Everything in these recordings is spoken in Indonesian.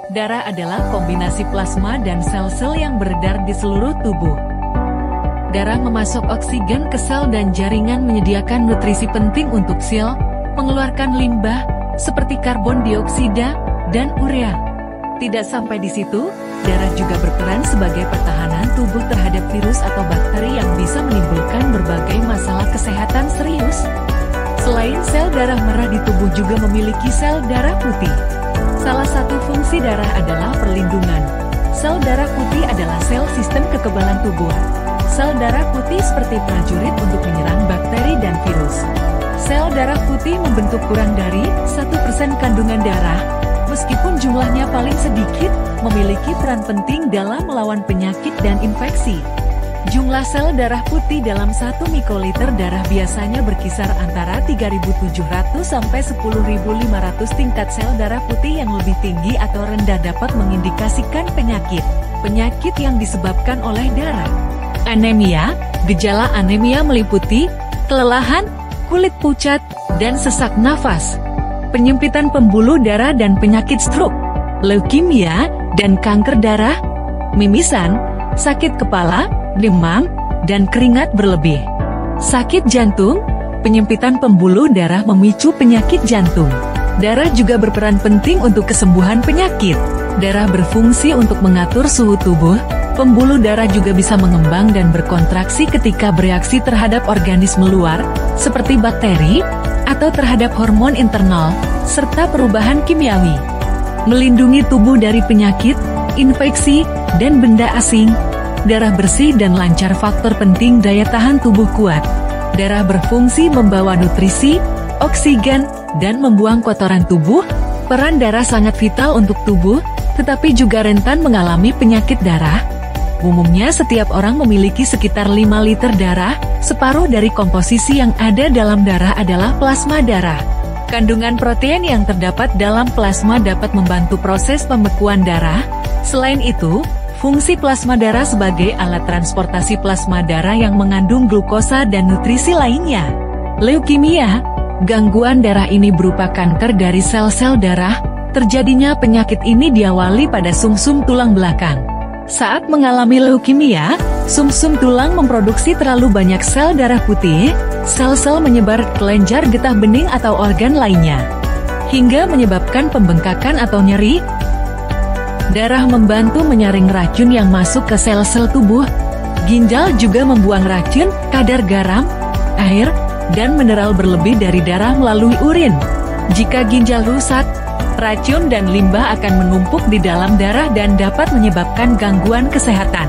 Darah adalah kombinasi plasma dan sel-sel yang beredar di seluruh tubuh. Darah memasok oksigen ke sel dan jaringan, menyediakan nutrisi penting untuk sel, mengeluarkan limbah, seperti karbon dioksida, dan urea. Tidak sampai di situ, darah juga berperan sebagai pertahanan tubuh terhadap virus atau bakteri yang bisa menimbulkan berbagai masalah kesehatan serius. Selain sel darah merah di tubuh juga memiliki sel darah putih. Salah satu fungsi darah adalah perlindungan. Sel darah putih adalah sel sistem kekebalan tubuh. Sel darah putih seperti prajurit untuk menyerang bakteri dan virus. Sel darah putih membentuk kurang dari 1% kandungan darah, meskipun jumlahnya paling sedikit, memiliki peran penting dalam melawan penyakit dan infeksi. Jumlah sel darah putih dalam 1 mikroliter darah biasanya berkisar antara 3.700 sampai 10.500. Tingkat sel darah putih yang lebih tinggi atau rendah dapat mengindikasikan penyakit. Penyakit yang disebabkan oleh darah. Anemia. Gejala anemia meliputi kelelahan, kulit pucat, dan sesak nafas. Penyempitan pembuluh darah dan penyakit stroke, leukemia, dan kanker darah, mimisan, sakit kepala, demam, dan keringat berlebih. Sakit jantung, penyempitan pembuluh darah memicu penyakit jantung. Darah juga berperan penting untuk kesembuhan penyakit. Darah berfungsi untuk mengatur suhu tubuh. Pembuluh darah juga bisa mengembang dan berkontraksi ketika bereaksi terhadap organisme luar, seperti bakteri, atau terhadap hormon internal, serta perubahan kimiawi. Melindungi tubuh dari penyakit, infeksi, dan benda asing. Darah bersih dan lancar, faktor penting daya tahan tubuh kuat. Darah berfungsi membawa nutrisi, oksigen, dan membuang kotoran tubuh. Peran darah sangat vital untuk tubuh, tetapi juga rentan mengalami penyakit darah. Umumnya setiap orang memiliki sekitar 5 liter darah, separuh dari komposisi yang ada dalam darah adalah plasma darah. Kandungan protein yang terdapat dalam plasma dapat membantu proses pembekuan darah. Selain itu, fungsi plasma darah sebagai alat transportasi plasma darah yang mengandung glukosa dan nutrisi lainnya. Leukemia, gangguan darah ini berupa kanker dari sel-sel darah. Terjadinya penyakit ini diawali pada sumsum tulang belakang. Saat mengalami leukemia, sumsum tulang memproduksi terlalu banyak sel darah putih, sel-sel menyebar ke kelenjar getah bening atau organ lainnya, hingga menyebabkan pembengkakan atau nyeri. Darah membantu menyaring racun yang masuk ke sel-sel tubuh. Ginjal juga membuang racun, kadar garam, air, dan mineral berlebih dari darah melalui urin. Jika ginjal rusak, racun dan limbah akan menumpuk di dalam darah dan dapat menyebabkan gangguan kesehatan,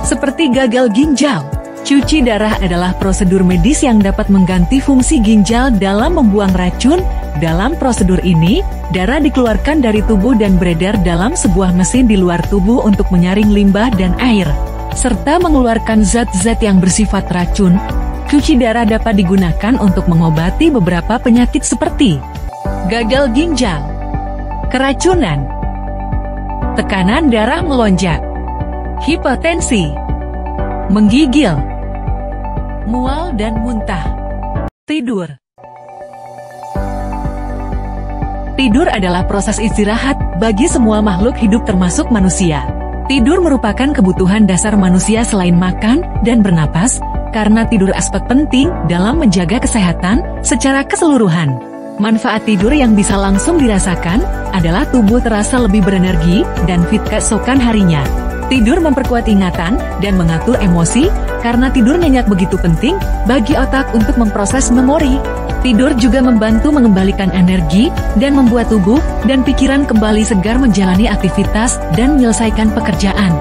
seperti gagal ginjal. Cuci darah adalah prosedur medis yang dapat mengganti fungsi ginjal dalam membuang racun. Dalam prosedur ini, darah dikeluarkan dari tubuh dan beredar dalam sebuah mesin di luar tubuh untuk menyaring limbah dan air, serta mengeluarkan zat-zat yang bersifat racun. Cuci darah dapat digunakan untuk mengobati beberapa penyakit seperti gagal ginjal, keracunan, tekanan darah melonjak, hipertensi, menggigil, mual dan muntah. Tidur. Tidur adalah proses istirahat bagi semua makhluk hidup termasuk manusia. Tidur merupakan kebutuhan dasar manusia selain makan dan bernapas, karena tidur aspek penting dalam menjaga kesehatan secara keseluruhan. Manfaat tidur yang bisa langsung dirasakan adalah tubuh terasa lebih berenergi dan fit keesokan harinya. Tidur memperkuat ingatan dan mengatur emosi, karena tidur nyenyak begitu penting bagi otak untuk memproses memori. Tidur juga membantu mengembalikan energi dan membuat tubuh dan pikiran kembali segar menjalani aktivitas dan menyelesaikan pekerjaan.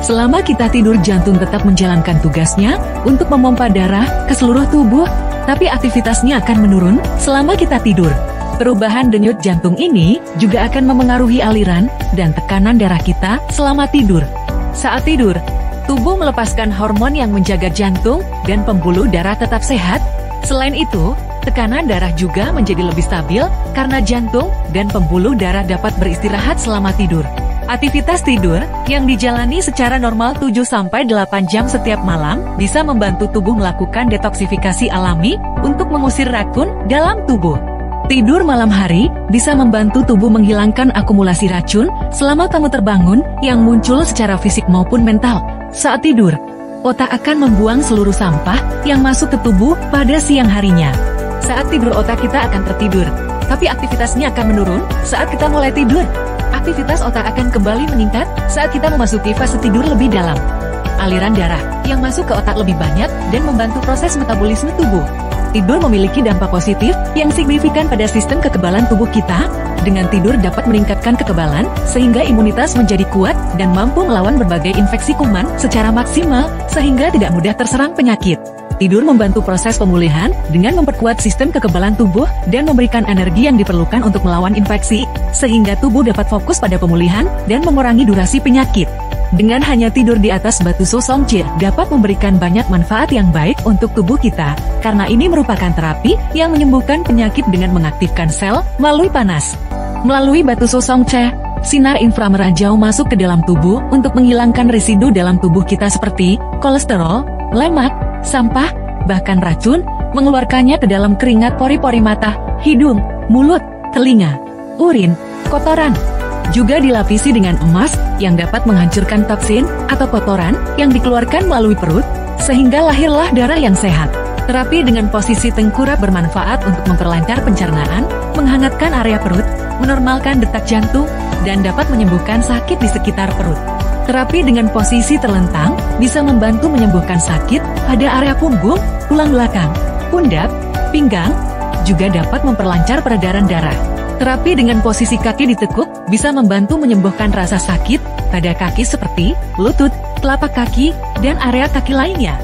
Selama kita tidur, jantung tetap menjalankan tugasnya untuk memompa darah ke seluruh tubuh, tapi aktivitasnya akan menurun selama kita tidur. Perubahan denyut jantung ini juga akan memengaruhi aliran dan tekanan darah kita selama tidur. Saat tidur, tubuh melepaskan hormon yang menjaga jantung dan pembuluh darah tetap sehat. Selain itu, tekanan darah juga menjadi lebih stabil karena jantung dan pembuluh darah dapat beristirahat selama tidur. Aktivitas tidur yang dijalani secara normal 7-8 jam setiap malam bisa membantu tubuh melakukan detoksifikasi alami untuk mengusir racun dalam tubuh. Tidur malam hari bisa membantu tubuh menghilangkan akumulasi racun selama kamu terbangun yang muncul secara fisik maupun mental. Saat tidur, otak akan membuang seluruh sampah yang masuk ke tubuh pada siang harinya. Saat tidur otak kita akan tertidur, tapi aktivitasnya akan menurun saat kita mulai tidur. Aktivitas otak akan kembali meningkat saat kita memasuki fase tidur lebih dalam. Aliran darah yang masuk ke otak lebih banyak dan membantu proses metabolisme tubuh. Tidur memiliki dampak positif yang signifikan pada sistem kekebalan tubuh kita. Dengan tidur dapat meningkatkan kekebalan, sehingga imunitas menjadi kuat dan mampu melawan berbagai infeksi kuman secara maksimal, sehingga tidak mudah terserang penyakit. Tidur membantu proses pemulihan dengan memperkuat sistem kekebalan tubuh dan memberikan energi yang diperlukan untuk melawan infeksi, sehingga tubuh dapat fokus pada pemulihan dan mengurangi durasi penyakit. Dengan hanya tidur di atas batu Sosongche dapat memberikan banyak manfaat yang baik untuk tubuh kita, karena ini merupakan terapi yang menyembuhkan penyakit dengan mengaktifkan sel melalui panas. Melalui batu Sosongche, sinar inframerah jauh masuk ke dalam tubuh untuk menghilangkan residu dalam tubuh kita seperti kolesterol, lemak, sampah, bahkan racun, mengeluarkannya ke dalam keringat pori-pori mata, hidung, mulut, telinga, urin, kotoran. Juga dilapisi dengan emas yang dapat menghancurkan toksin atau kotoran yang dikeluarkan melalui perut, sehingga lahirlah darah yang sehat. Terapi dengan posisi tengkurap bermanfaat untuk memperlancar pencernaan, menghangatkan area perut, menormalkan detak jantung, dan dapat menyembuhkan sakit di sekitar perut. Terapi dengan posisi terlentang bisa membantu menyembuhkan sakit pada area punggung, tulang belakang, pundak, pinggang, juga dapat memperlancar peredaran darah. Terapi dengan posisi kaki ditekuk bisa membantu menyembuhkan rasa sakit pada kaki seperti lutut, telapak kaki, dan area kaki lainnya.